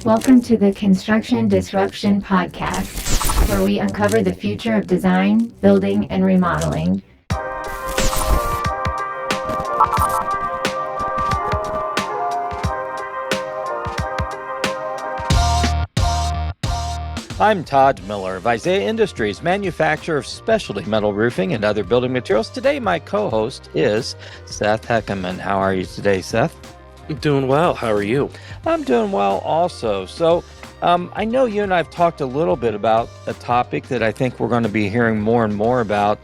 Welcome to the Construction Disruption Podcast, where we uncover the future of design, building, and remodeling. I'm Todd Miller of Isaiah Industries, manufacturer of specialty metal roofing and other building materials. Today, my co-host is Seth Heckerman. How are you today, Seth? I'm doing well. How are you? I'm doing well also. So I know you and I have talked a little bit about a topic that I think we're going to be hearing more and more about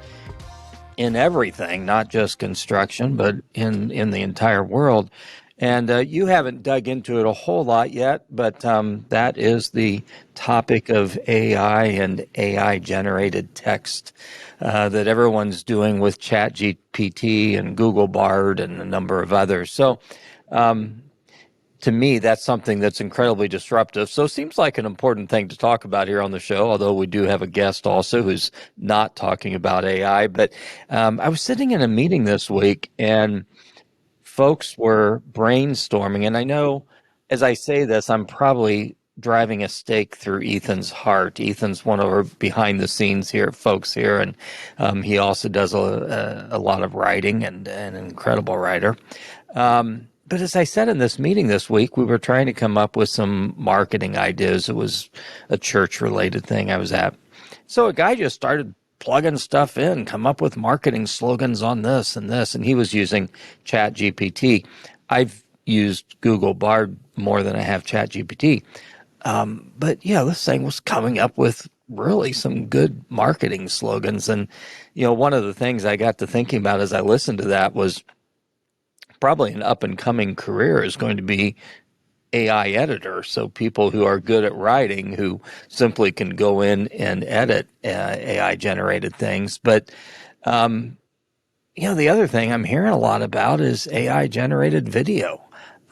in everything, not just construction, but in the entire world. And you haven't dug into it a whole lot yet, but that is the topic of AI and AI-generated text that everyone's doing with ChatGPT and Google Bard and a number of others. So to me, that's something that's incredibly disruptive. So it seems like an important thing to talk about here on the show, although we do have a guest also who's not talking about AI. But I was sitting in a meeting this week and folks were brainstorming, and I know as I say this, I'm probably driving a stake through Ethan's heart. Ethan's one of our behind the scenes folks here, and he also does a lot of writing and an incredible writer. But as I said in this meeting this week, we were trying to come up with some marketing ideas. It was a church-related thing I was at. So a guy just started plugging stuff in, come up with marketing slogans on this and this, and he was using ChatGPT. I've used Google Bard more than I have ChatGPT. But yeah, this thing was coming up with really some good marketing slogans. And, you know, one of the things I got to thinking about as I listened to that was probably an up-and-coming career is going to be AI editor, so people who are good at writing who simply can go in and edit AI-generated things. But, the other thing I'm hearing a lot about is AI-generated video.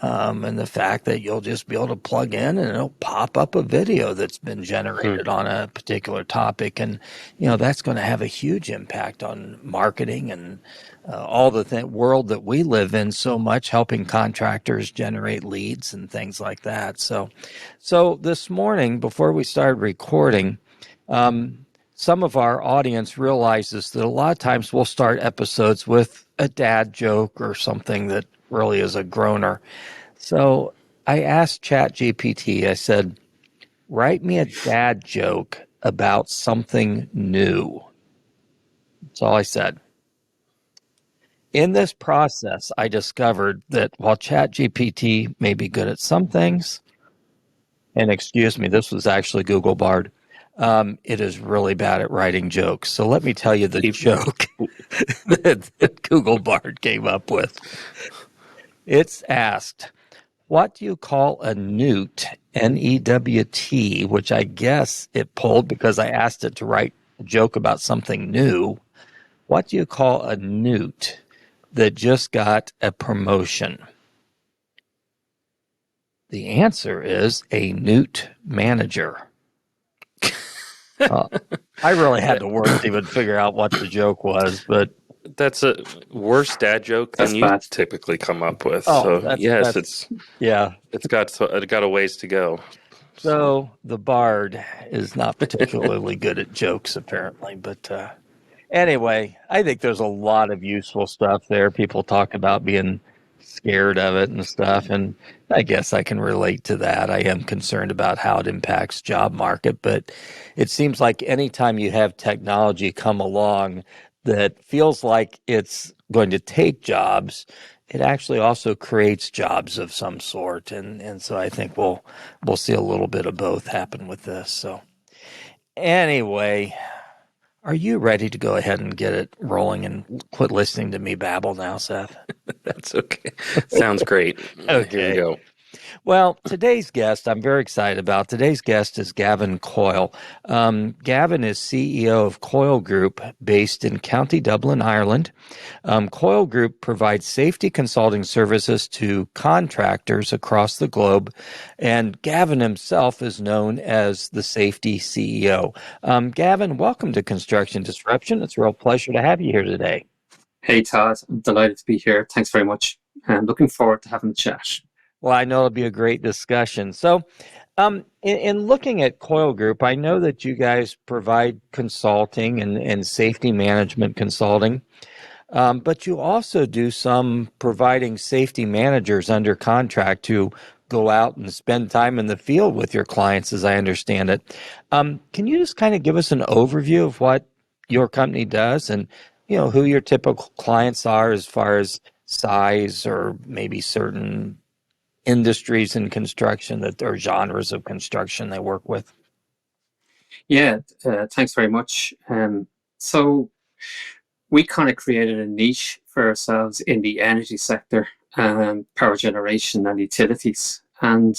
And the fact that you'll just be able to plug in and it'll pop up a video that's been generated on a particular topic. And, that's going to have a huge impact on marketing and all the world that we live in so much, helping contractors generate leads and things like that. So this morning, before we started recording, some of our audience realizes that a lot of times we'll start episodes with a dad joke or something that really is a groaner. So I asked ChatGPT, I said, write me a dad joke about something new. That's all I said. In this process, I discovered that while ChatGPT may be good at some things, and excuse me, this was actually Google Bard, it is really bad at writing jokes. So let me tell you the joke that Google Bard came up with. It's asked, what do you call a newt, N-E-W-T, which I guess it pulled because I asked it to write a joke about something new. What do you call a newt that just got a promotion? The answer is a newt manager. I really had to work to even figure out what the joke was, but that's a worse dad joke than you typically come up with. It's got a ways to go. So the Bard is not particularly good at jokes, apparently. But anyway, I think there's a lot of useful stuff there. People talk about being scared of it and stuff, and I guess I can relate to that. I am concerned about how it impacts job market, but it seems like anytime you have technology come along that feels like it's going to take jobs, it actually also creates jobs of some sort, and so I think we'll see a little bit of both happen with this. So anyway, are you ready to go ahead and get it rolling and quit listening to me babble now, Seth? That's okay. Sounds great. Okay. Here we go. Well, today's guest, I'm very excited about. Today's guest is Gavin Coyle. Gavin is CEO of Coyle Group, based in County Dublin, Ireland. Coyle Group provides safety consulting services to contractors across the globe, and Gavin himself is known as the Safety CEO. Gavin, welcome to Construction Disruption. It's a real pleasure to have you here today. Hey, Todd. I'm delighted to be here. Thanks very much. And looking forward to having a chat. Well, I know it'll be a great discussion. So In looking at Coyle Group, I know that you guys provide consulting and safety management consulting, but you also do some providing safety managers under contract to go out and spend time in the field with your clients, as I understand it. Can you just kind of give us an overview of what your company does and, who your typical clients are as far as size or maybe certain industries in construction that or genres of construction they work with? Yeah, thanks very much. So we kind of created a niche for ourselves in the energy sector, power generation and utilities. And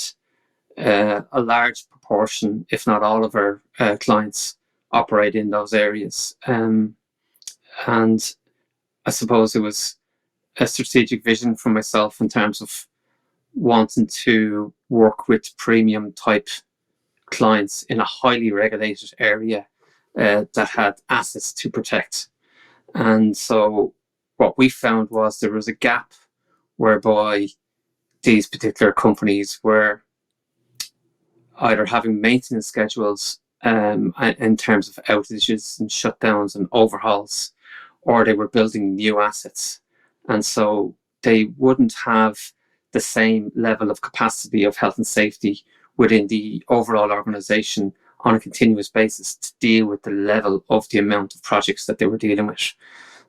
a large proportion, if not all of our clients, operate in those areas. And I suppose it was a strategic vision for myself in terms of wanting to work with premium type clients in a highly regulated area that had assets to protect. And so what we found was there was a gap whereby these particular companies were either having maintenance schedules in terms of outages and shutdowns and overhauls, or they were building new assets. And so they wouldn't have the same level of capacity of health and safety within the overall organization on a continuous basis to deal with the level of the amount of projects that they were dealing with.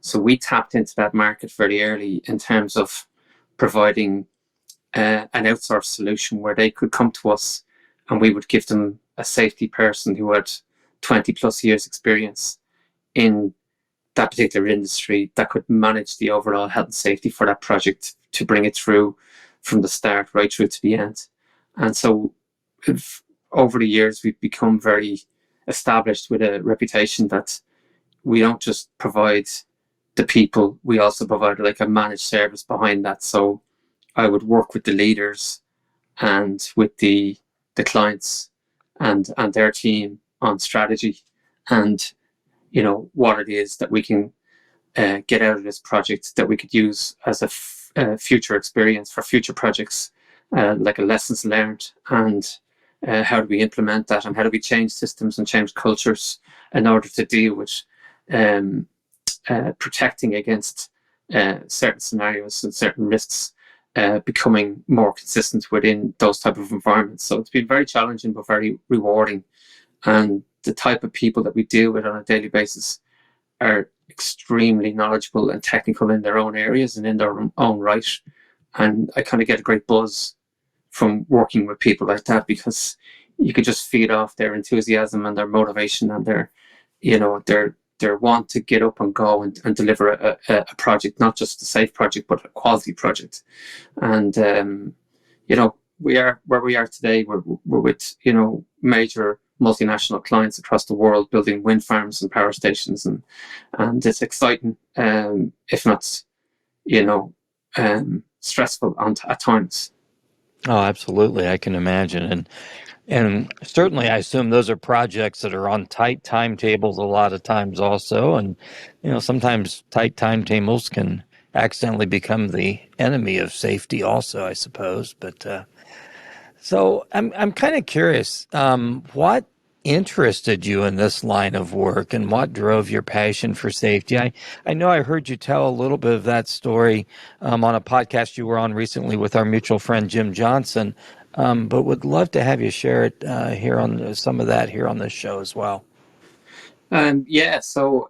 So we tapped into that market very early in terms of providing an outsourced solution where they could come to us and we would give them a safety person who had 20 plus years experience in that particular industry that could manage the overall health and safety for that project to bring it through from the start right through to the end. And so over the years, we've become very established with a reputation that we don't just provide the people, we also provide like a managed service behind that. So I would work with the leaders and with the clients and their team on strategy and what it is that we can get out of this project that we could use as a future experience for future projects, like a lessons learned, and how do we implement that, and how do we change systems and change cultures in order to deal with protecting against certain scenarios and certain risks becoming more consistent within those type of environments. So it's been very challenging but very rewarding. And the type of people that we deal with on a daily basis are extremely knowledgeable and technical in their own areas and in their own right. And I kind of get a great buzz from working with people like that because you could just feed off their enthusiasm and their motivation and their want to get up and go and deliver a project, not just a safe project, but a quality project. And, we are where we are today. We're with, major multinational clients across the world building wind farms and power stations. And it's exciting, if not, stressful at times. Oh, absolutely. I can imagine. And certainly I assume those are projects that are on tight timetables a lot of times also. And, sometimes tight timetables can accidentally become the enemy of safety also, I suppose. But so I'm kind of curious, what interested you in this line of work and what drove your passion for safety? I know I heard you tell a little bit of that story on a podcast you were on recently with our mutual friend, Jim Johnson, but would love to have you share it here on some of that here on this show as well. So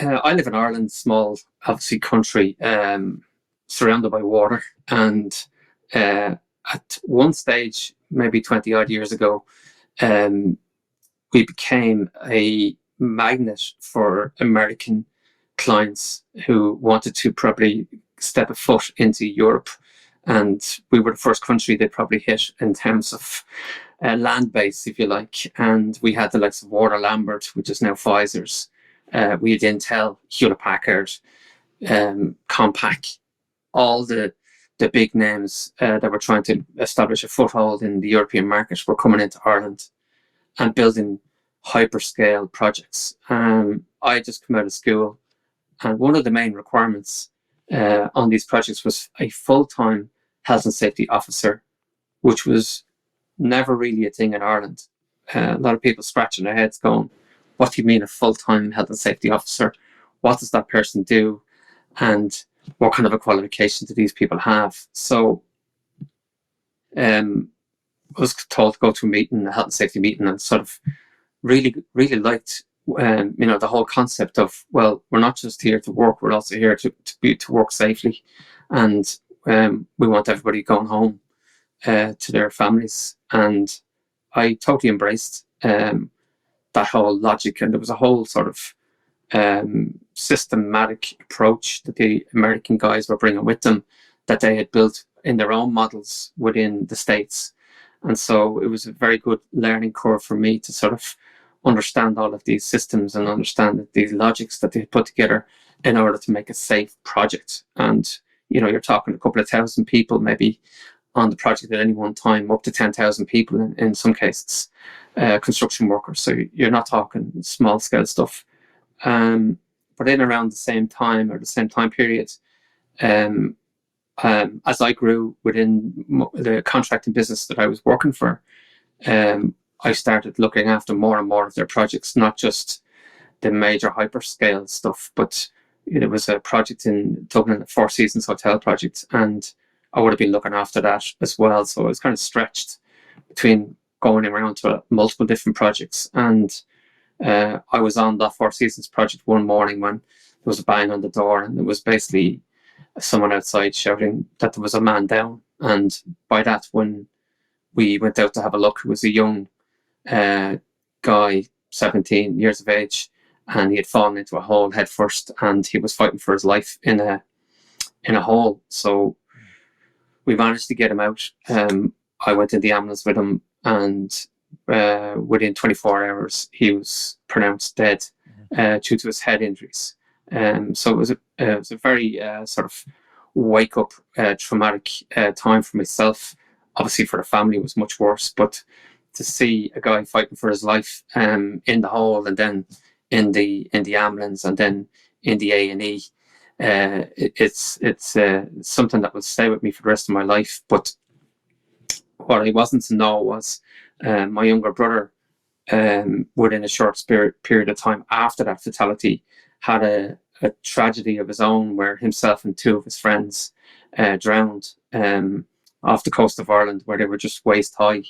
I live in Ireland, small, obviously country, surrounded by water. And at one stage, maybe 20 odd years ago, we became a magnet for American clients who wanted to probably step a foot into Europe. And we were the first country they probably hit in terms of land base, if you like. And we had the likes of Warner Lambert, which is now Pfizer's. We had Intel, Hewlett Packard, Compaq, all the big names that were trying to establish a foothold in the European market were coming into Ireland and building hyperscale projects. I just come out of school, and one of the main requirements on these projects was a full-time health and safety officer, which was never really a thing in Ireland. A lot of people scratching their heads going, what do you mean a full-time health and safety officer? What does that person do? And what kind of a qualification do these people have? So I was told to go to a meeting, a health and safety meeting, and sort of really, really liked the whole concept of, well, we're not just here to work, we're also here to work safely. And we want everybody going home to their families. And I totally embraced that whole logic. And there was a whole sort of systematic approach that the American guys were bringing with them that they had built in their own models within the States. And so it was a very good learning curve for me to sort of understand all of these systems and understand these logics that they put together in order to make a safe project. And, you're talking a couple of thousand people maybe on the project at any one time, up to 10,000 people in some cases, construction workers. So you're not talking small scale stuff. But in around the same time or the same time period, as I grew within the contracting business that I was working for, I started looking after more and more of their projects, not just the major hyperscale stuff, but it was a project in Dublin, a Four Seasons hotel project, and I would have been looking after that as well. So I was kind of stretched between going around to multiple different projects. And I was on that Four Seasons project one morning when there was a bang on the door, and it was basically someone outside shouting that there was a man down. And by that, when we went out to have a look, it was a young guy, 17 years of age, and he had fallen into a hole head first, and he was fighting for his life in a hole. So we managed to get him out. I went in the ambulance with him, and within 24 hours, he was pronounced dead due to his head injuries. So it was a very sort of wake up, traumatic time for myself. Obviously, for the family, it was much worse. But to see a guy fighting for his life in the hole, and then in the ambulance, and then in the A&E, it's something that will stay with me for the rest of my life. But what I wasn't to know was my younger brother, within a short period of time after that fatality, had a tragedy of his own where himself and two of his friends drowned off the coast of Ireland, where they were just waist high,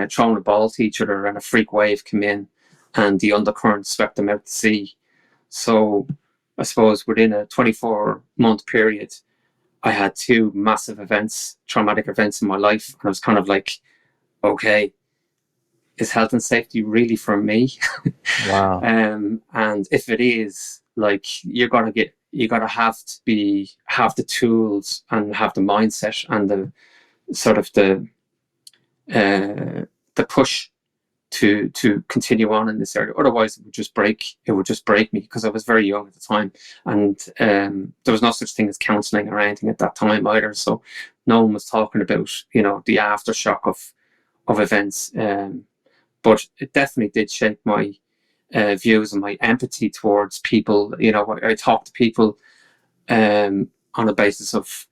throwing a ball to each other, and a freak wave came in and the undercurrent swept them out to sea. So I suppose within a 24-month period, I had two massive events, traumatic events in my life. And I was kind of like, okay, is health and safety really for me? Wow. And if it is, like, you gotta have the tools and have the mindset and the sort of the push to continue on in this area. Otherwise, it would just break me, because I was very young at the time, and there was no such thing as counselling or anything at that time either. So no one was talking about the aftershock of events. But it definitely did shape my views and my empathy towards people. I talk to people on a basis of,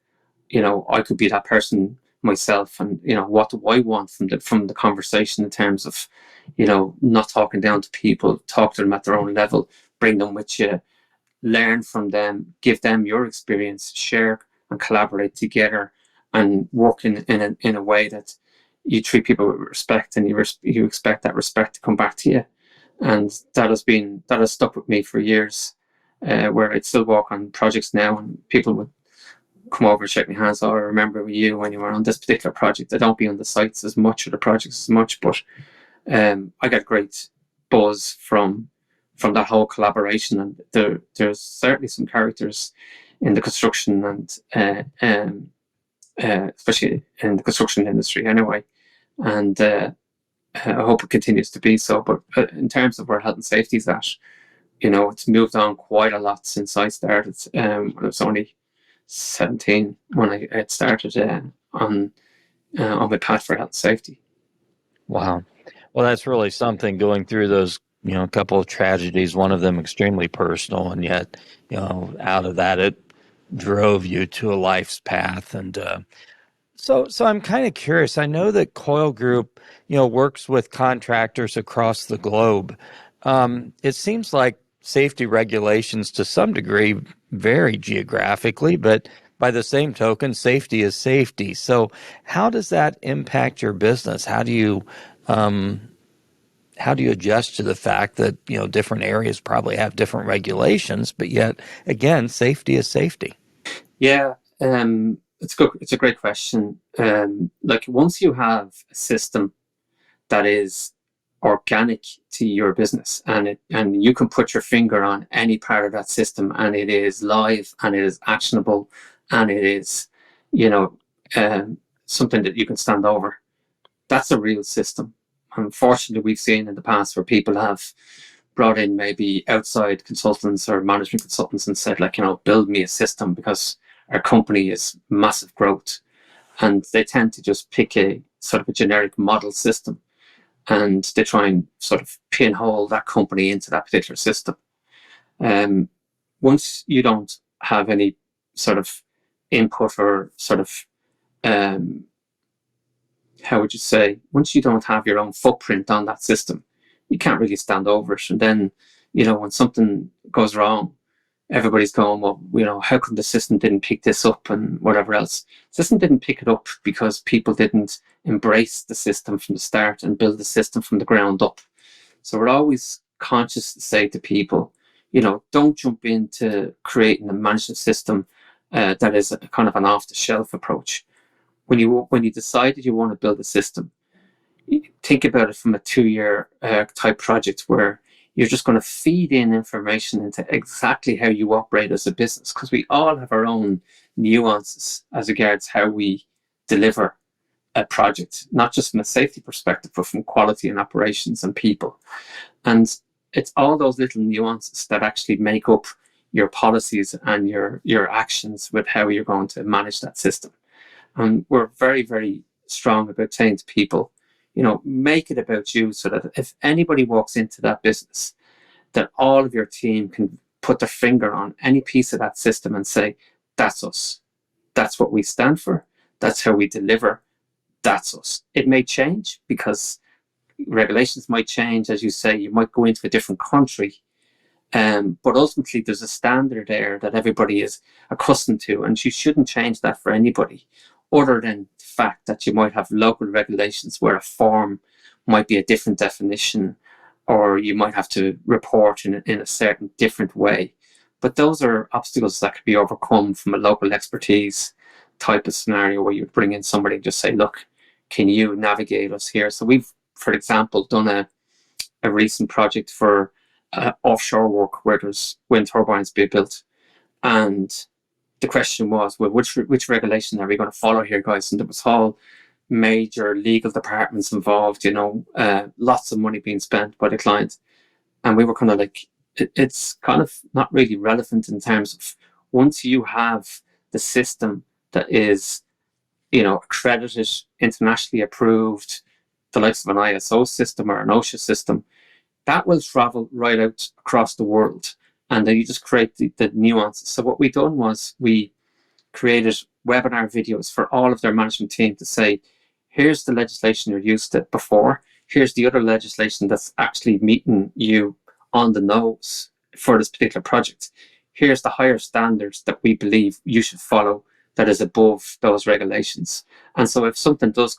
I could be that person myself, and what do I want from the conversation, in terms of not talking down to people, talk to them at their own level, bring them with you, learn from them, give them your experience, share and collaborate together, and work in a way that you treat people with respect, and you expect that respect to come back to you. And that has stuck with me for years, where I'd still walk on projects now, and people would come over and shake my hands. Oh, I remember you when you were on this particular project. I don't be on the sites as much, or the projects as much, but I get great buzz from that whole collaboration. And there's certainly some characters in the construction, and especially in the construction industry anyway. And I hope it continues to be so. But in terms of where health and safety is at, it's moved on quite a lot since I started. When I was only 17 when I had started on my path for health and safety. Wow. Well, that's really something, going through those, a couple of tragedies, one of them extremely personal, and yet, out of that, it drove you to a life's path. And So I'm kind of curious. I know that Coyle Group, works with contractors across the globe. It seems like safety regulations to some degree vary geographically, but by the same token, safety is safety. So how does that impact your business? How do you adjust to the fact that, different areas probably have different regulations, but yet again, safety is safety? Yeah, it's good. It's a great question. Like once you have a system that is organic to your business, and you can put your finger on any part of that system, and it is live, and it is actionable, and it is, you know, something that you can stand over. That's a real system. Unfortunately, we've seen in the past where people have brought in maybe outside consultants or management consultants and said, like, build me a system because our company is massive growth. And they tend to just pick a sort of a generic model system, and they try and sort of pinhole that company into that particular system. Once you don't have any sort of input or sort of, how would you say, once you don't have your own footprint on that system, you can't really stand over it. And then, when something goes wrong, everybody's going, well, how come the system didn't pick this up and whatever else? The system didn't pick it up because people didn't embrace the system from the start and build the system from the ground up. So we're always conscious to say to people, don't jump into creating a management system that is a kind of an off-the-shelf approach. When you decide that you want to build a system, think about it from a 2-year type project where you're just going to feed in information into exactly how you operate as a business, because we all have our own nuances as regards how we deliver a project, not just from a safety perspective, but from quality and operations and people. And it's all those little nuances that actually make up your policies and your actions with how you're going to manage that system. And we're very, very strong about saying to people, make it about you, so that if anybody walks into that business, that all of your team can put their finger on any piece of that system and say, that's us. That's what we stand for. That's how we deliver. That's us. It may change because regulations might change. As you say, you might go into a different country. But ultimately, there's a standard there that everybody is accustomed to, and you shouldn't change that for anybody, other than the fact that you might have local regulations where a form might be a different definition, or you might have to report in a certain different way. But those are obstacles that could be overcome from a local expertise type of scenario, where you would bring in somebody and just say, look, can you navigate us here? So we've, for example, done a recent project for offshore work where there's wind turbines being built. And the question was, well, which regulation are we going to follow here, guys? And there was all major legal departments involved, lots of money being spent by the client. And we were kind of like, it's kind of not really relevant in terms of, once you have the system that is, accredited, internationally approved, the likes of an ISO system or an OSHA system, that will travel right out across the world. And then you just create the nuances. So what we done was we created webinar videos for all of their management team to say, here's the legislation you're used to before. Here's the other legislation that's actually meeting you on the nose for this particular project. Here's the higher standards that we believe you should follow that is above those regulations. And so if something does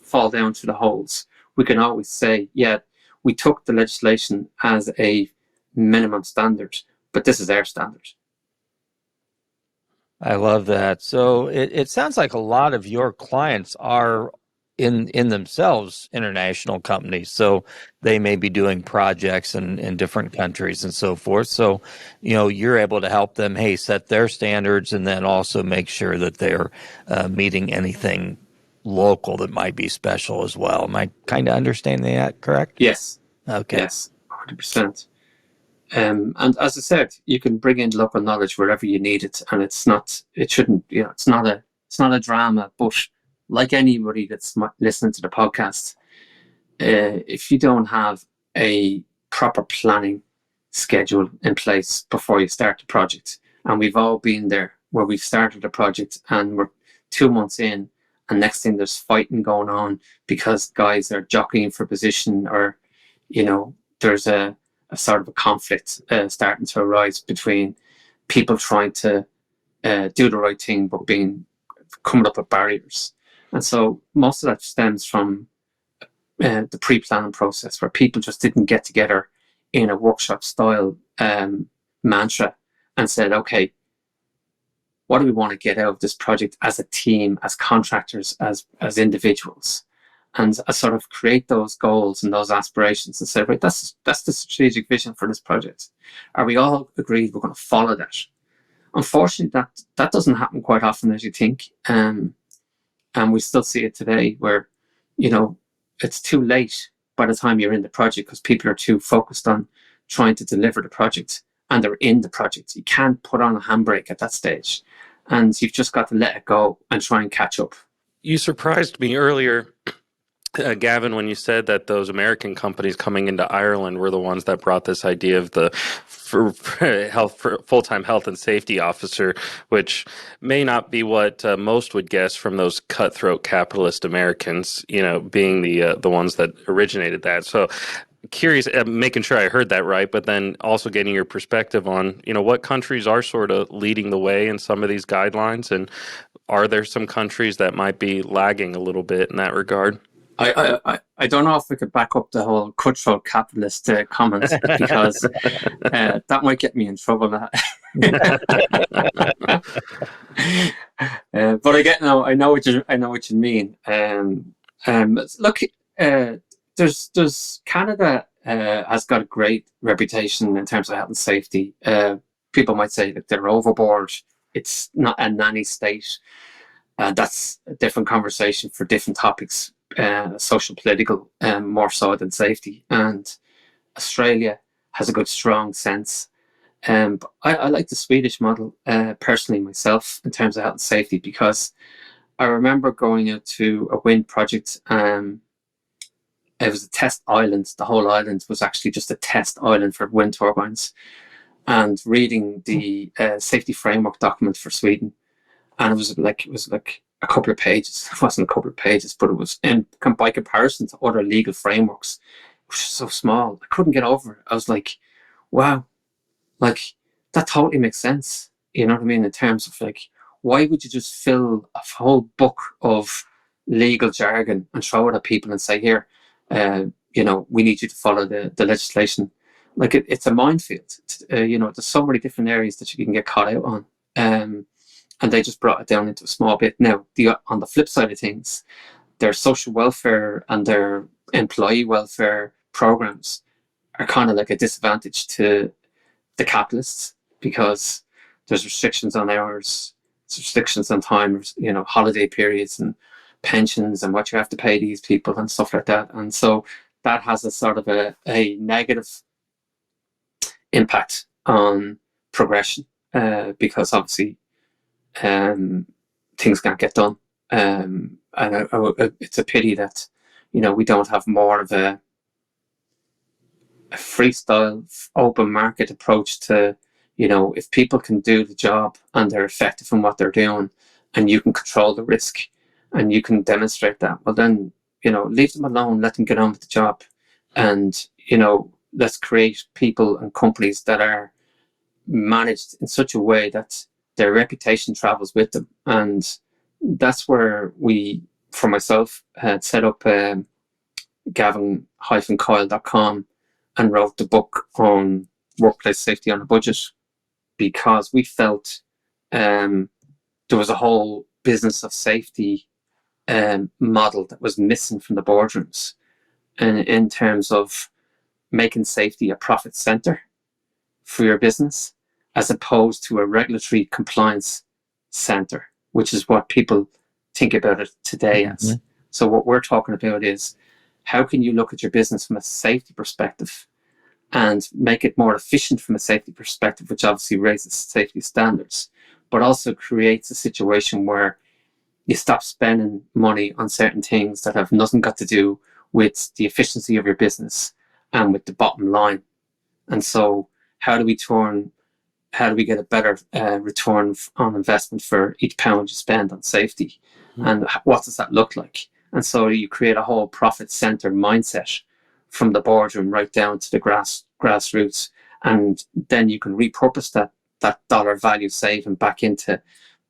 fall down through the holes, we can always say, yeah, we took the legislation as a minimum standard, but this is our standard. I love that. So it sounds like a lot of your clients are in themselves international companies. So they may be doing projects in different countries and so forth. So, you're able to help them, hey, set their standards, and then also make sure that they're meeting anything local that might be special as well. Am I kind of understanding that correct? Yes. Okay. Yes, 100%. And as I said, you can bring in local knowledge wherever you need it, and it's not a drama. But like anybody that's listening to the podcast, if you don't have a proper planning schedule in place before you start the project, and we've all been there where we've started a project and we're 2 months in and next thing there's fighting going on because guys are jockeying for position, or there's a sort of a conflict starting to arise between people trying to do the right thing but coming up with barriers. And so most of that stems from the pre-planning process, where people just didn't get together in a workshop style mantra and said, okay, what do we want to get out of this project as a team, as contractors, as individuals, and sort of create those goals and those aspirations and say, right, that's the strategic vision for this project. Are we all agreed we're going to follow that? Unfortunately, that doesn't happen quite often as you think, and we still see it today, where it's too late by the time you're in the project because people are too focused on trying to deliver the project, and they're in the project. You can't put on a handbrake at that stage, and you've just got to let it go and try and catch up. You surprised me earlier, Gavin, when you said that those American companies coming into Ireland were the ones that brought this idea of the full-time health and safety officer, which may not be what most would guess from those cutthroat capitalist Americans, being the ones that originated that. So curious, making sure I heard that right, but then also getting your perspective on, what countries are sort of leading the way in some of these guidelines, and are there some countries that might be lagging a little bit in that regard? I don't know if we could back up the whole cutthroat capitalist comment, because that might get me in trouble. But I know what you mean. Look, there's Canada has got a great reputation in terms of health and safety. People might say that they're overboard. It's not a nanny state. That's a different conversation for different topics, social, political, more so than safety. And Australia has a good, strong sense. But I like the Swedish model personally myself in terms of health and safety, because I remember going out to a wind project. It was a test island. The whole island was actually just a test island for wind turbines, and reading the safety framework document for Sweden. And it was like a couple of pages. It wasn't a couple of pages, but it was by comparison to other legal frameworks, it was so small. I couldn't get over it. I was like, wow, like that totally makes sense. You know what I mean? In terms of like, why would you just fill a whole book of legal jargon and throw it at people and say, here, we need you to follow the legislation? Like it's a minefield. There's so many different areas that you can get caught out on. And they just brought it down into a small bit. Now, on the flip side of things, their social welfare and their employee welfare programs are kind of like a disadvantage to the capitalists, because there's restrictions on hours, restrictions on time, holiday periods and pensions and what you have to pay these people and stuff like that. And so that has a sort of a negative impact on progression, because obviously things can't get done. And it's a pity that, we don't have more of a freestyle, open market approach to, if people can do the job and they're effective in what they're doing, and you can control the risk and you can demonstrate that, well then, leave them alone, let them get on with the job. And, let's create people and companies that are managed in such a way that their reputation travels with them. And that's where we, for myself, had set up Gavin-Coyle.com and wrote the book on workplace safety on a budget, because we felt there was a whole business of safety model that was missing from the boardrooms, and in terms of making safety a profit center for your business, as opposed to a regulatory compliance center, which is what people think about it today as. So what we're talking about is, how can you look at your business from a safety perspective and make it more efficient from a safety perspective, which obviously raises safety standards, but also creates a situation where you stop spending money on certain things that have nothing got to do with the efficiency of your business and with the bottom line. And so how do we turn how do we get a better return on investment for each pound you spend on safety, and what does that look like? And so you create a whole profit-centered mindset from the boardroom right down to the grassroots, and then you can repurpose that dollar value saving back into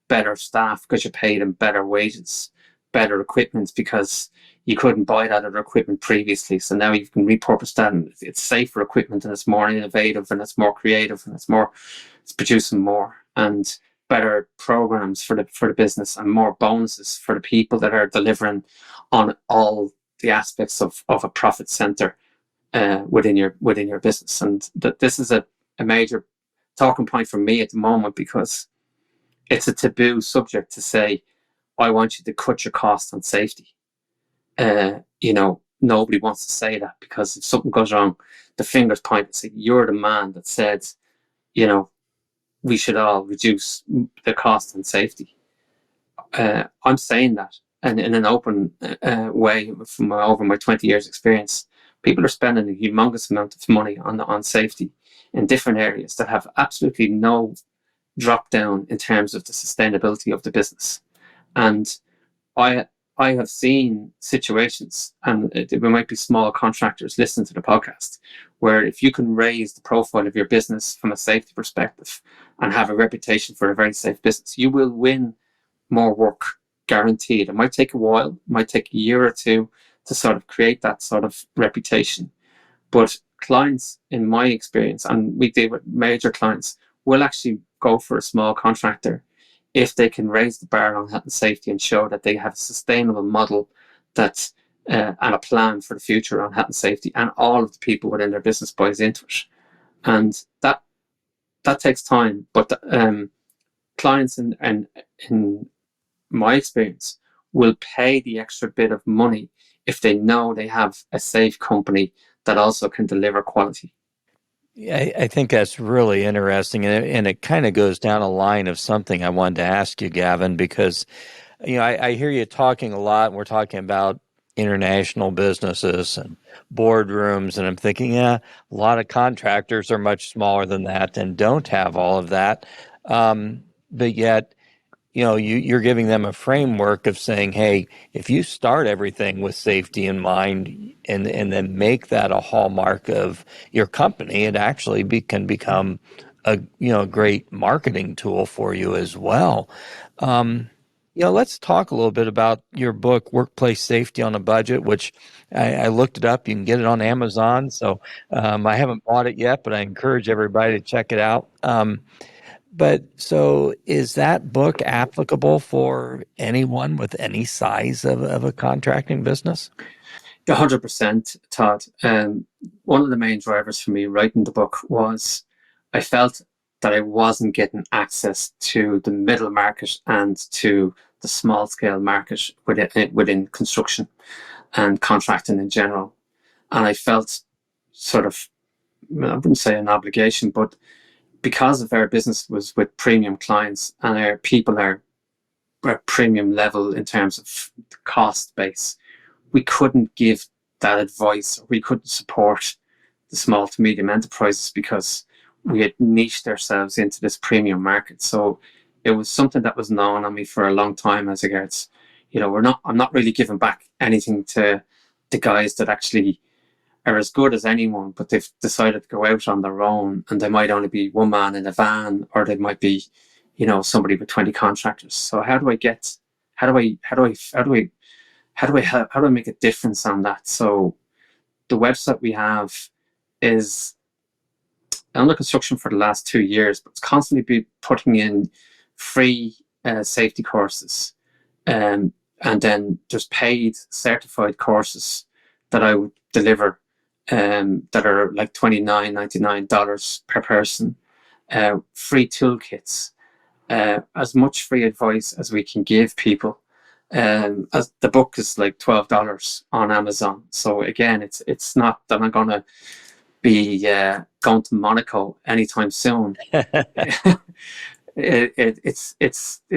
better staff because you paid them better wages, better equipment because you couldn't buy that other equipment previously. So now you can repurpose that, and it's safer equipment, and it's more innovative, and it's more creative, and it's producing more, and better programs for the business, and more bonuses for the people that are delivering on all the aspects of a profit center within your business. And this is a major talking point for me at the moment, because it's a taboo subject to say, I want you to cut your costs on safety. Nobody wants to say that, because if something goes wrong, the fingers point and say, you're the man that said, we should all reduce the cost on safety. I'm saying that, and in an open way, from over my 20 years experience, people are spending a humongous amount of money on safety in different areas that have absolutely no drop down in terms of the sustainability of the business. And I have seen situations, and there might be small contractors listening to the podcast, where if you can raise the profile of your business from a safety perspective and have a reputation for a very safe business, you will win more work, guaranteed. It might take a while, it might take a year or two to sort of create that sort of reputation. But clients, in my experience, and we deal with major clients, will actually go for a small contractor if they can raise the bar on health and safety and show that they have a sustainable model and a plan for the future on health and safety, and all of the people within their business buys into it. And that takes time, but clients in my experience will pay the extra bit of money if they know they have a safe company that also can deliver quality. Yeah, I think that's really interesting, and it kind of goes down a line of something I wanted to ask you, Gavin, because I hear you talking a lot, and we're talking about international businesses and boardrooms, and I'm thinking, a lot of contractors are much smaller than that and don't have all of that, but yet, you're giving them a framework of saying, hey, if you start everything with safety in mind and then make that a hallmark of your company, it actually can become a great marketing tool for you as well. Let's talk a little bit about your book, Workplace Safety on a Budget, which I looked it up. You can get it on Amazon. So I haven't bought it yet, but I encourage everybody to check it out. But so is that book applicable for anyone with any size of a contracting business? 100%, Todd. One of the main drivers for me writing the book was I felt that I wasn't getting access to the middle market and to the small scale market within construction and contracting in general. And I felt sort of, I wouldn't say an obligation, but because of our business was with premium clients and our people are premium level in terms of the cost base, we couldn't give that advice. We couldn't support the small to medium enterprises because we had niched ourselves into this premium market. So it was something that was gnawing on me for a long time as regards, I'm not really giving back anything to the guys that actually are as good as anyone, but they've decided to go out on their own, and they might only be one man in a van, or they might be, somebody with 20 contractors. So how do I make a difference on that? So the website we have is under construction for the last 2 years, but it's constantly be putting in free safety courses, and then there's paid certified courses that I would deliver that are like $29.99 per person, free toolkits, as much free advice as we can give people. As the book is like $12 on Amazon. So again, it's not that I'm going to be going to Monaco anytime soon. It's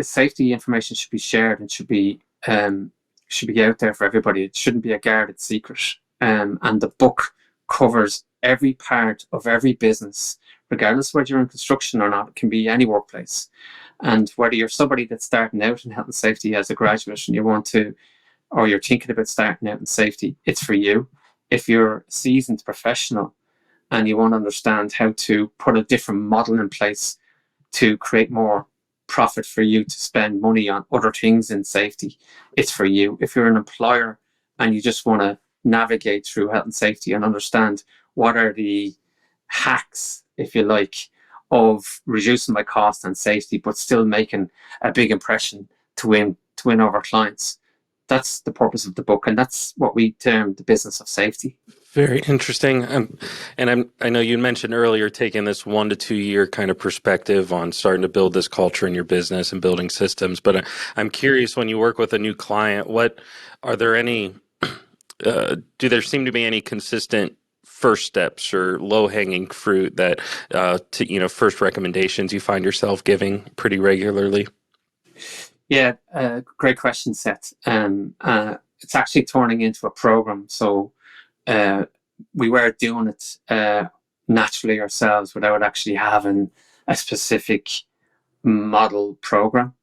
safety information should be shared and should be out there for everybody. It shouldn't be a guarded secret. And the book covers every part of every business, regardless whether you're in construction or not. It can be any workplace. And whether you're somebody that's starting out in health and safety as a graduate and you want to, or you're thinking about starting out in safety, it's for you. If you're a seasoned professional and you want to understand how to put a different model in place to create more profit for you to spend money on other things in safety, it's for you. If you're an employer and you just want to navigate through health and safety and understand what are the hacks, if you like, of reducing my cost and safety, but still making a big impression to win over clients. That's the purpose of the book, and that's what we term the business of safety. Very interesting. I know you mentioned earlier taking this 1 to 2 year kind of perspective on starting to build this culture in your business and building systems. But I'm curious, when you work with a new client, are there any? Do there seem to be any consistent first steps or low hanging fruit that first recommendations you find yourself giving pretty regularly? Yeah, great question, Seth. It's actually turning into a program. So we were doing it naturally ourselves without actually having a specific model program.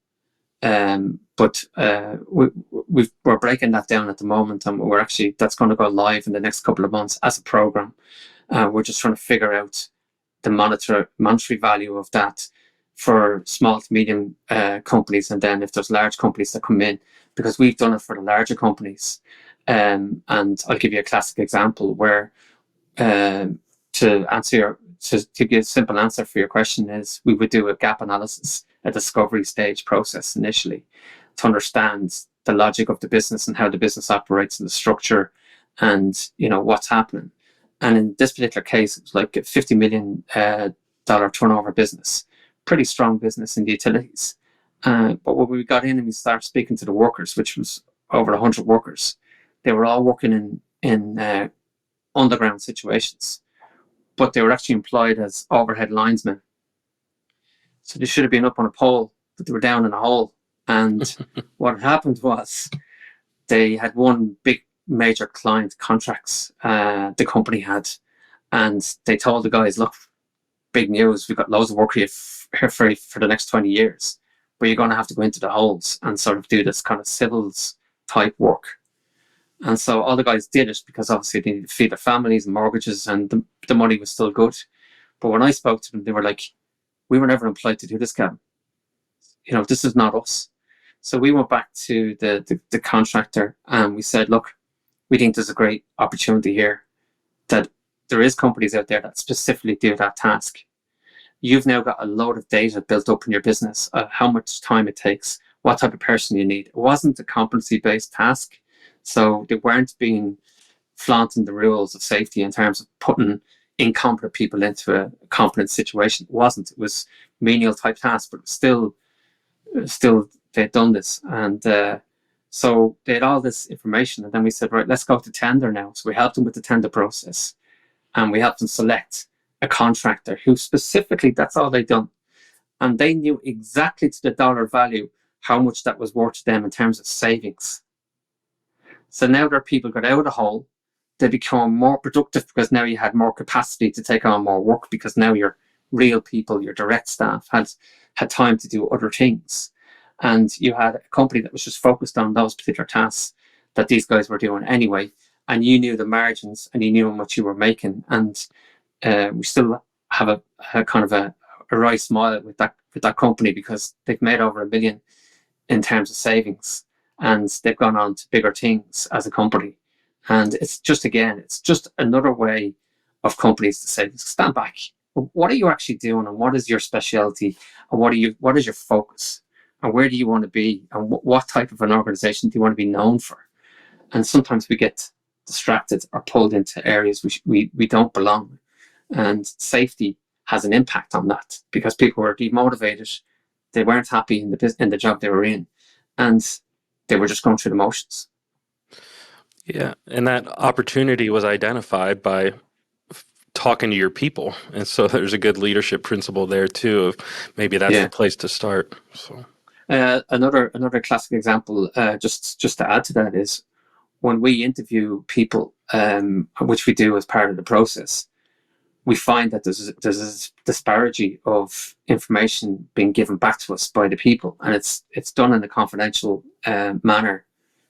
But we're breaking that down at the moment, and that's going to go live in the next couple of months as a program. We're just trying to figure out the monetary value of that for small to medium companies, and then if there's large companies that come in, because we've done it for the larger companies. And I'll give you a classic example where to give you a simple answer for your question is we would do a gap analysis, a discovery stage process initially to understand the logic of the business and how the business operates and the structure and what's happening. And in this particular case, it was like a $50 million turnover business, pretty strong business in the utilities. But when we got in and we started speaking to the workers, which was over 100 workers, they were all working in underground situations, but they were actually employed as overhead linesmen. So they should have been up on a pole, but they were down in a hole. And what happened was they had one big major client contracts the company had, and they told the guys, look, big news, we've got loads of work here for the next 20 years, but you're going to have to go into the holes and sort of do this kind of civils type work. And so all the guys did it because obviously they needed to feed their families and mortgages, and the money was still good. But when I spoke to them, they were like, we were never employed to do this, Gavin. This is not us. So we went back to the contractor and we said, look, we think there's a great opportunity here, that there is companies out there that specifically do that task. You've now got a load of data built up in your business of how much time it takes, what type of person you need. It wasn't a competency-based task. So they weren't being flaunting the rules of safety in terms of putting incompetent people into a competent situation. It wasn't. It was menial type tasks, but still they'd done this. And so they had all this information. And then we said, right, let's go to tender now. So we helped them with the tender process. And we helped them select a contractor who specifically, that's all they'd done. And they knew exactly to the dollar value how much that was worth to them in terms of savings. So now their people got out of the hole. They become more productive because now you had more capacity to take on more work, because now your real people, your direct staff, had time to do other things. And you had a company that was just focused on those particular tasks that these guys were doing anyway. And you knew the margins and you knew how much you were making. And we still have a kind of a wry smile with that company, because they've made over $1 million in terms of savings, and they've gone on to bigger things as a company. And it's just another way of companies to say, stand back. What are you actually doing, and what is your specialty, and what is your focus, and where do you want to be, and what type of an organization do you want to be known for? And sometimes we get distracted or pulled into areas which we don't belong. And safety has an impact on that, because people were demotivated. They weren't happy in the job they were in, and they were just going through the motions. Yeah, and that opportunity was identified by talking to your people, and so there's a good leadership principle there too. Of maybe that's the place to start. So another classic example, just to add to that, is when we interview people, which we do as part of the process. we find that there's a disparity of information being given back to us by the people, and it's done in a confidential manner,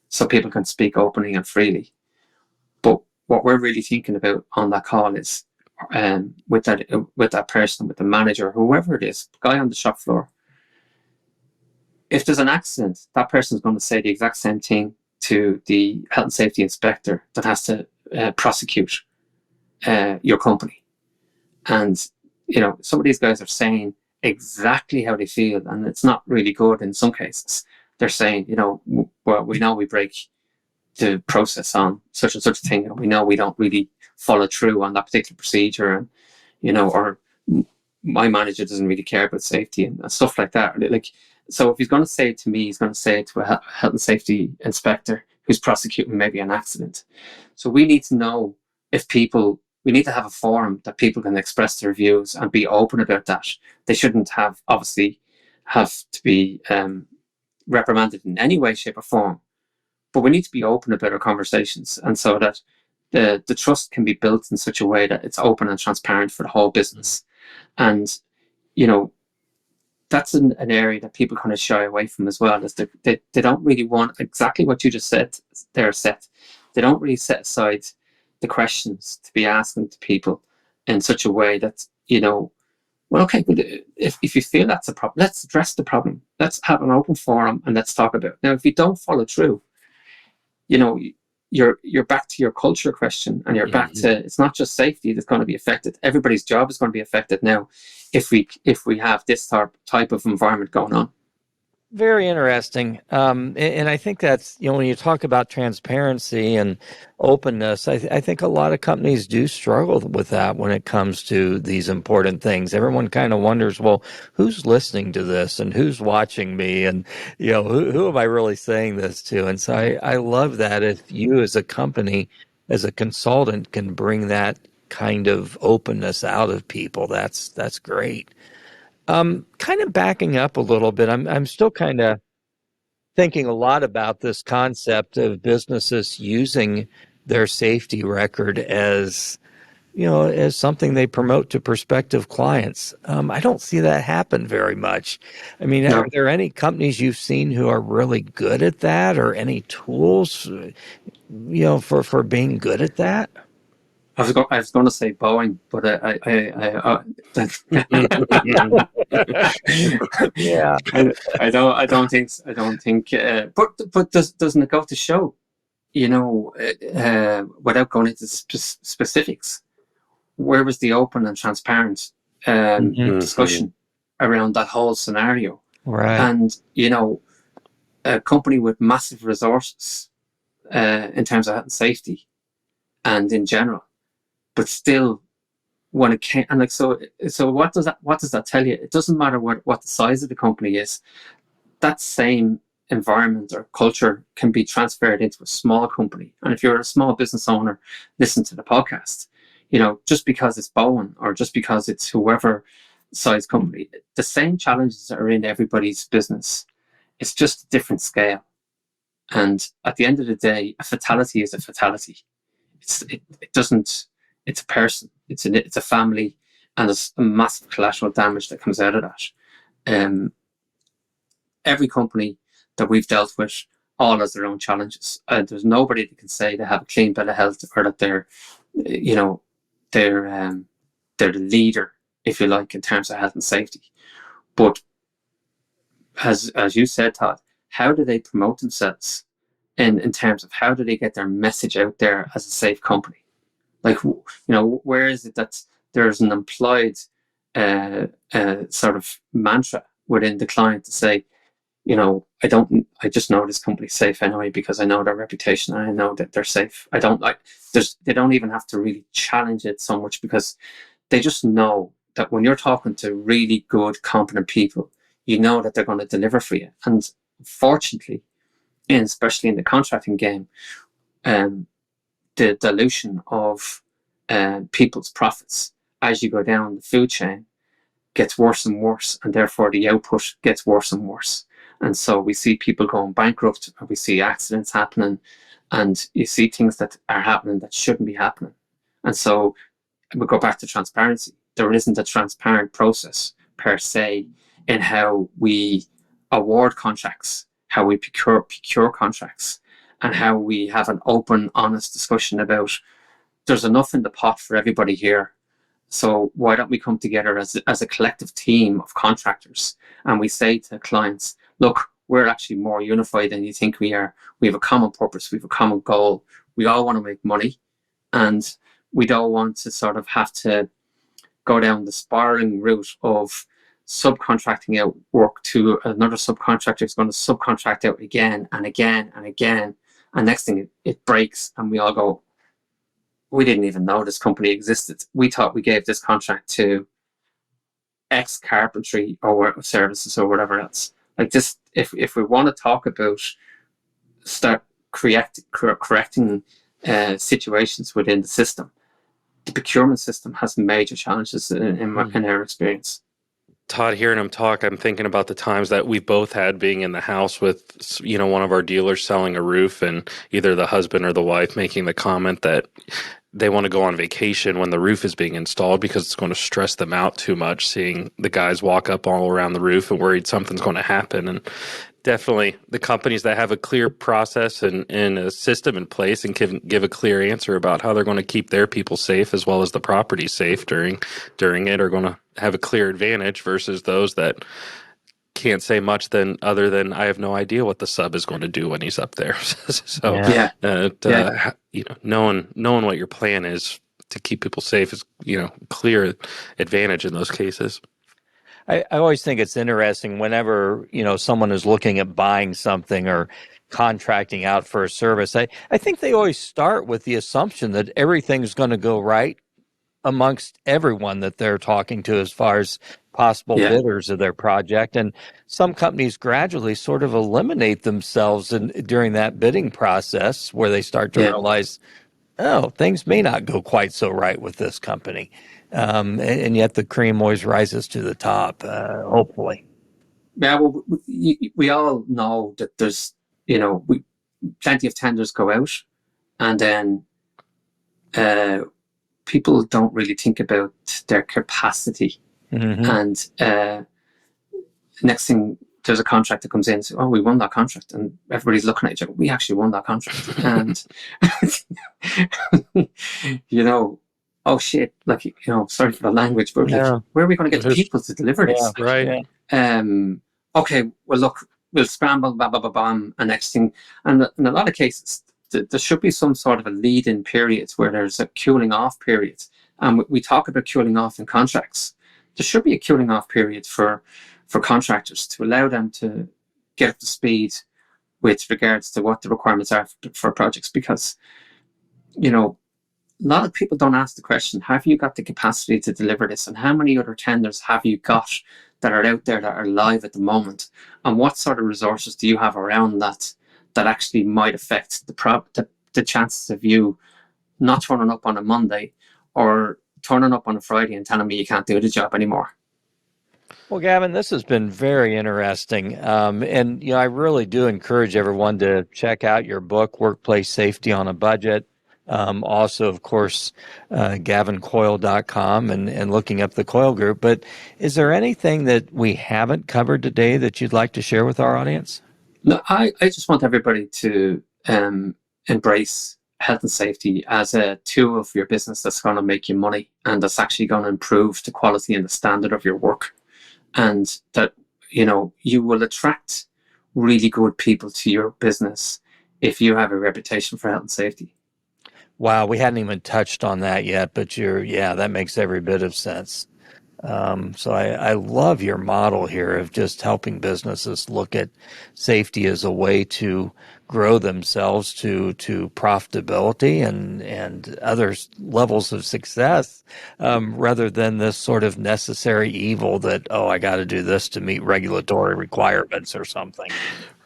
so people can speak openly and freely. But what we're really thinking about on that call is, with that person, with the manager, whoever it is, the guy on the shop floor, if there's an accident, that person is going to say the exact same thing to the health and safety inspector that has to prosecute your company. And, some of these guys are saying exactly how they feel, and it's not really good in some cases. They're saying, well, we know we break the process on such and such a thing, and we know we don't really follow through on that particular procedure, and, or my manager doesn't really care about safety and stuff like that. So if he's going to say it to me, he's going to say it to a health and safety inspector who's prosecuting maybe an accident. So we need to know we need to have a forum that people can express their views and be open about that. They shouldn't have to be reprimanded in any way, shape or form. But we need to be open about our conversations, and so that the trust can be built in such a way that it's open and transparent for the whole business. And, that's an area that people kind of shy away from as well, is they don't really want exactly what you just said there, Seth. They don't really set aside the questions to be asking to people in such a way that, well, okay, but if you feel that's a problem, let's address the problem. Let's have an open forum and let's talk about it. Now, if you don't follow through, you're back to your culture question, and you're back to, it's not just safety that's going to be affected. Everybody's job is going to be affected now if we have this type of environment going on. Very interesting. And I think that's, when you talk about transparency and openness, I think a lot of companies do struggle with that when it comes to these important things. Everyone kind of wonders, well, who's listening to this and who's watching me? And, who am I really saying this to? And so I love that if you as a company, as a consultant, can bring that kind of openness out of people, that's great. Kind of backing up a little bit, I'm still kind of thinking a lot about this concept of businesses using their safety record as, as something they promote to prospective clients. I don't see that happen very much. I mean, No. Are there any companies you've seen who are really good at that, or any tools, for being good at that? I was going to say Boeing, but Yeah. I don't think. But doesn't it go to show, without going into specifics, where was the open and transparent discussion around that whole scenario? Right. And a company with massive resources in terms of health and safety and in general, but still, when it came, and so what does that tell you? It doesn't matter what the size of the company is. That same environment or culture can be transferred into a small company. And if you're a small business owner, listen to the podcast. Just because it's Boeing or just because it's whoever size company, the same challenges are in everybody's business. It's just a different scale. And at the end of the day, a fatality is a fatality. It doesn't. It's a person, it's a family, and there's a massive collateral damage that comes out of that. Every company that we've dealt with all has their own challenges. There's nobody that can say they have a clean bill of health, or that they're the leader, if you like, in terms of health and safety. But as you said, Todd, how do they promote themselves in terms of how do they get their message out there as a safe company? Like, where is it that there's an implied sort of mantra within the client to say, I just know this company's safe anyway because I know their reputation and I know that they're safe. They don't even have to really challenge it so much, because they just know that when you're talking to really good, competent people, you know that they're going to deliver for you. And fortunately, and especially in the contracting game, the dilution of people's profits as you go down the food chain gets worse and worse, and therefore the output gets worse and worse. And so we see people going bankrupt, or we see accidents happening, and you see things that are happening that shouldn't be happening. And so we go back to transparency. There isn't a transparent process per se in how we award contracts, how we procure contracts, and how we have an open, honest discussion about there's enough in the pot for everybody here. So why don't we come together as a collective team of contractors, and we say to clients, look, we're actually more unified than you think we are. We have a common purpose. We have a common goal. We all want to make money, and we don't want to sort of have to go down the spiraling route of subcontracting out work to another subcontractor who's going to subcontract out again and again and again. And next thing it breaks, and we all go, we didn't even know this company existed. We thought we gave this contract to X carpentry or services or whatever else. Like this, if we want to talk about start correcting situations within the system, the procurement system has major challenges in our experience. Todd, hearing him talk, I'm thinking about the times that we both had being in the house with, one of our dealers selling a roof, and either the husband or the wife making the comment that they want to go on vacation when the roof is being installed because it's going to stress them out too much, seeing the guys walk up all around the roof and worried something's going to happen. And definitely the companies that have a clear process and a system in place and give a clear answer about how they're going to keep their people safe as well as the property safe during it are going to have a clear advantage versus those that can't say much other than I have no idea what the sub is going to do when he's up there. So knowing what your plan is to keep people safe is clear advantage in those cases. I always think it's interesting whenever, someone is looking at buying something or contracting out for a service. I think they always start with the assumption that everything's going to go right amongst everyone that they're talking to as far as possible bidders of their project. And some companies gradually sort of eliminate themselves during that bidding process where they start to realize, oh, things may not go quite so right with this company. And yet the cream always rises to the top, hopefully. Yeah, well, we all know that there's, plenty of tenders go out, and then people don't really think about their capacity. Mm-hmm. And next thing, there's a contract that comes in, so, oh, we won that contract, and everybody's looking at each other, we actually won that contract. And, oh shit, like, sorry for the language, but like, where are we going to get the people to deliver this? Yeah, right. Okay, well, look, we'll scramble, blah, blah, blah, blah, and next thing, and in a lot of cases, there should be some sort of a lead-in period where there's a cooling off period. And we talk about cooling off in contracts. There should be a cooling off period for contractors to allow them to get up to speed with regards to what the requirements are for projects, because, a lot of people don't ask the question, have you got the capacity to deliver this? And how many other tenders have you got that are out there that are live at the moment? And what sort of resources do you have around that actually might affect the chances of you not turning up on a Monday or turning up on a Friday and telling me you can't do the job anymore? Well, Gavin, this has been very interesting. And, I really do encourage everyone to check out your book, Workplace Safety on a Budget. Also, of course, gavincoyle.com and looking up the Coyle Group. But is there anything that we haven't covered today that you'd like to share with our audience? No, I just want everybody to embrace health and safety as a tool of your business that's going to make you money and that's actually going to improve the quality and the standard of your work. And that, you will attract really good people to your business if you have a reputation for health and safety. Wow, we hadn't even touched on that yet, but that makes every bit of sense. So I love your model here of just helping businesses look at safety as a way to grow themselves to profitability and other levels of success, rather than this sort of necessary evil that, I got to do this to meet regulatory requirements or something.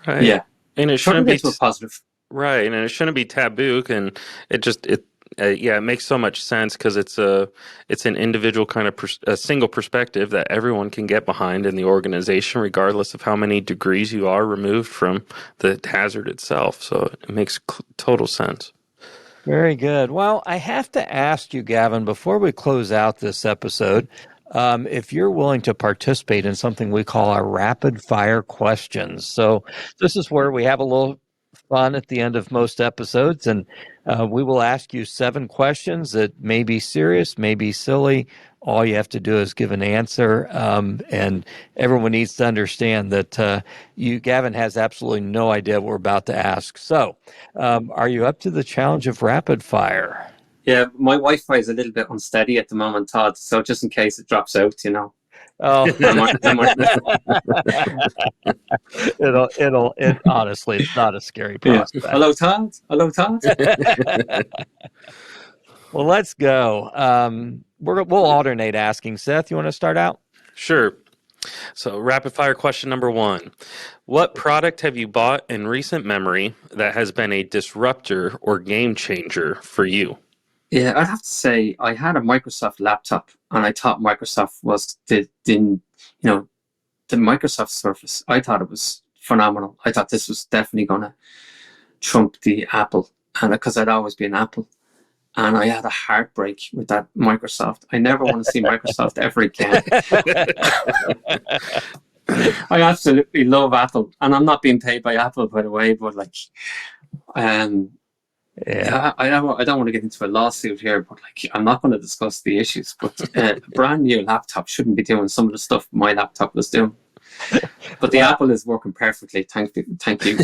Right. Yeah. And it shouldn't be positive. Right. And it shouldn't be taboo. And it makes so much sense because it's an individual kind of a single perspective that everyone can get behind in the organization, regardless of how many degrees you are removed from the hazard itself. So it makes total sense. Very good. Well, I have to ask you, Gavin, before we close out this episode, if you're willing to participate in something we call our rapid fire questions. So this is where we have a little fun at the end of most episodes, and we will ask you 7 questions that may be serious, may be silly. All you have to do is give an answer, and everyone needs to understand that Gavin has absolutely no idea what we're about to ask. So, are you up to the challenge of rapid fire? Yeah, my Wi-Fi is a little bit unsteady at the moment, Todd. So just in case it drops out, Oh, I might it honestly, it's not a scary yeah. prospect. Hello, Todd. Hello, Todd. Well, let's go. We'll alternate asking. Seth, you want to start out? Sure. So, rapid fire question number 1. What product have you bought in recent memory that has been a disruptor or game changer for you? Yeah, I'd have to say I had a Microsoft laptop, and I thought Microsoft was the Microsoft Surface. I thought it was phenomenal. I thought this was definitely going to trump the Apple, and because I'd always been Apple, and I had a heartbreak with that Microsoft. I never want to see Microsoft ever again. I absolutely love Apple, and I'm not being paid by Apple, by the way, but Yeah. I don't want to get into a lawsuit here, but I'm not going to discuss the issues. But a brand new laptop shouldn't be doing some of the stuff my laptop was doing. But the Apple is working perfectly. Thank you.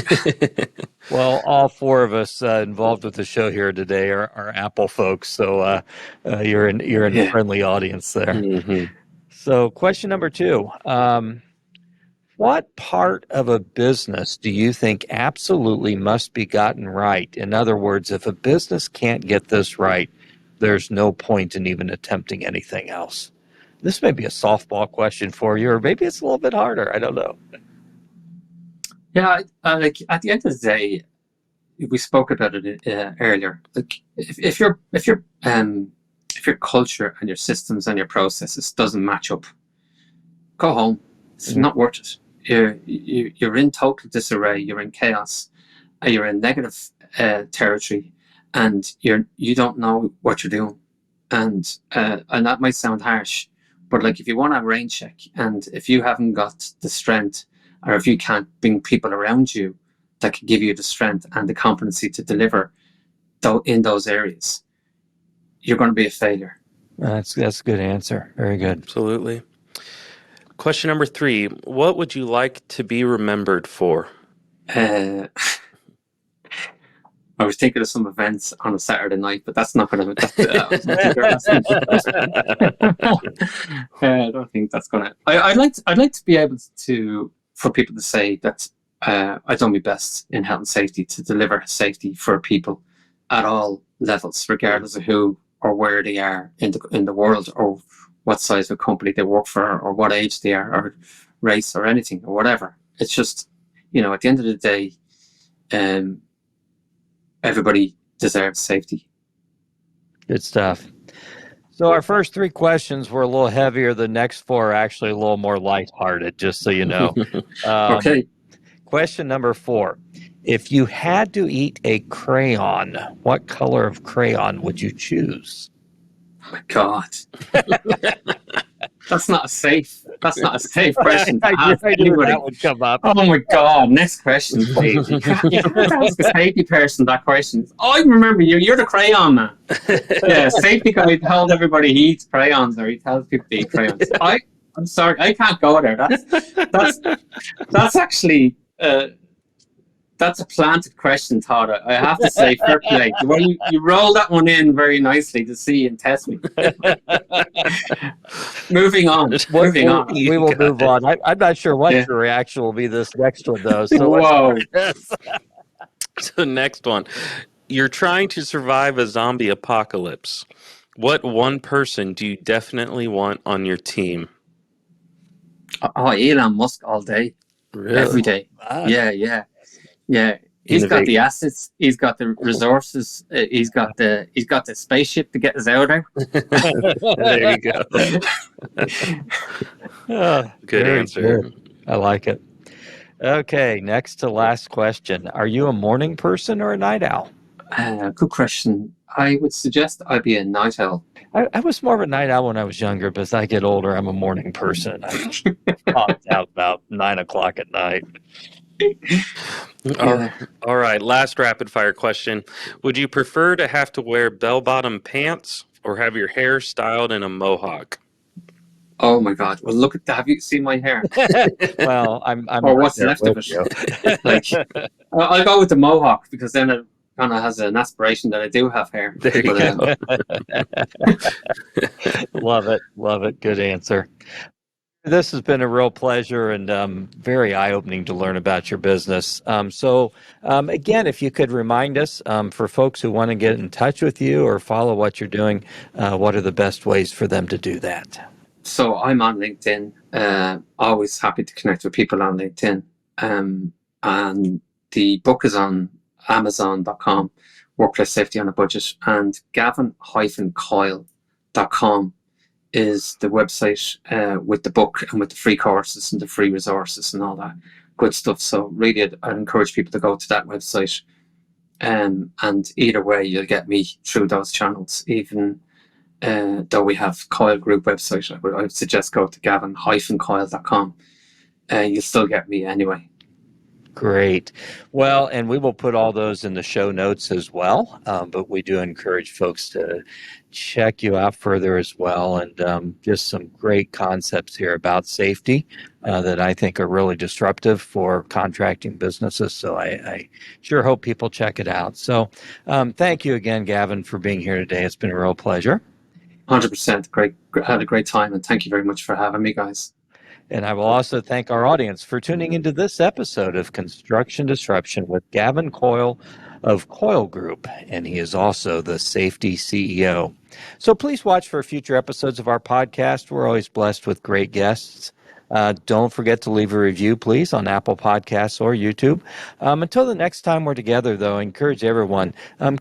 Well, all 4 of us involved with the show here today are Apple folks, so you're in a friendly audience there. Mm-hmm. So, question number 2. What part of a business do you think absolutely must be gotten right? In other words, if a business can't get this right, there's no point in even attempting anything else. This may be a softball question for you, or maybe it's a little bit harder. I don't know. Yeah, at the end of the day, we spoke about it earlier. If your culture and your systems and your processes doesn't match up, go home. It's not worth it. You're in total disarray. You're in chaos. You're in negative territory, and you don't know what you're doing. And that might sound harsh, but if you want a rain check, and if you haven't got the strength, or if you can't bring people around you that can give you the strength and the competency to deliver in those areas, you're going to be a failure. That's a good answer. Very good. Absolutely. Question number 3. What would you like to be remembered for? I was thinking of some events on a Saturday night, but that's not going to. I don't think that's going to. I'd like to be able for people to say that I've done my best in health and safety to deliver safety for people at all levels, regardless of who or where they are in the world, or what size of company they work for, or what age they are, or race, or anything, or whatever. It's just, at the end of the day, everybody deserves safety. Good stuff. So our first 3 questions were a little heavier. The next 4 are actually a little more lighthearted, just so you know. Okay. Question number 4. If you had to eat a crayon, what color of crayon would you choose? Oh my God. That's not a safe question to ask anybody. That would come up. Oh my God. Next question, please. You can't ask a safety person that question. I remember you. You're the crayon man. Yeah, safety guy tells everybody he eats crayons, or he tells people to eat crayons. I'm sorry. I can't go there. That's actually... that's a planted question, Todd. I have to say, fair play. Well, you rolled that one in very nicely to see and test me. Moving on. We will move on. I'm not sure what your reaction will be this next one, though. So whoa. So next one. You're trying to survive a zombie apocalypse. What one person do you definitely want on your team? Oh, Elon Musk all day. Really? Every day. Wow. Yeah. He's got the assets. He's got the resources. He's got the spaceship to get us out of there. There you go. Good answer. Good. I like it. Okay, next to last question. Are you a morning person or a night owl? Good question. I would suggest I be a night owl. I was more of a night owl when I was younger, but as I get older, I'm a morning person. I popped out about 9 o'clock at night. All right. Last rapid fire question. Would you prefer to have to wear bell bottom pants or have your hair styled in a mohawk? Oh my God! Well, look at that. Have you seen my hair? Well, I'm Or right what's there left of with it? you. Like, I'll go with the mohawk because then it kind of has an aspiration that I do have hair. There you But, go. Love it. Love it. Good answer. This has been a real pleasure and very eye-opening to learn about your business. Again, if you could remind us, for folks who want to get in touch with you or follow what you're doing, what are the best ways for them to do that? So I'm on LinkedIn. Always happy to connect with people on LinkedIn. And the book is on Amazon.com, Workplace Safety on a Budget, and Gavin-Coyle.com is the website with the book and with the free courses and the free resources and all that good stuff. So really, I'd encourage people to go to that website. And either way, you'll get me through those channels. Even though we have Coyle Group website, I would suggest go to Gavin-Coyle.com. You'll still get me anyway. Great. Well, and we will put all those in the show notes as well. But we do encourage folks to check you out further as well. And just some great concepts here about safety that I think are really disruptive for contracting businesses. So I sure hope people check it out. So thank you again, Gavin, for being here today. It's been a real pleasure. 100%. Great. Had a great time. And thank you very much for having me, guys. And I will also thank our audience for tuning into this episode of Construction Disruption with Gavin Coyle of Coyle Group, and he is also the safety CEO. So please watch for future episodes of our podcast. We're always blessed with great guests. Don't forget to leave a review, please, on Apple Podcasts or YouTube. Until the next time we're together, though, I encourage everyone,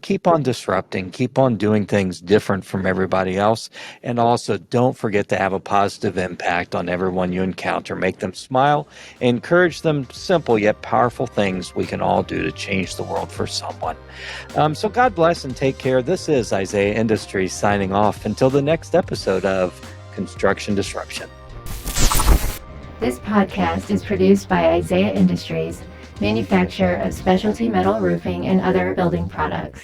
keep on disrupting, keep on doing things different from everybody else, and also don't forget to have a positive impact on everyone you encounter. Make them smile, encourage them, simple yet powerful things we can all do to change the world for someone. So God bless and take care. This is Isaiah Industries signing off until the next episode of Construction Disruption. This podcast is produced by Isaiah Industries, manufacturer of specialty metal roofing and other building products.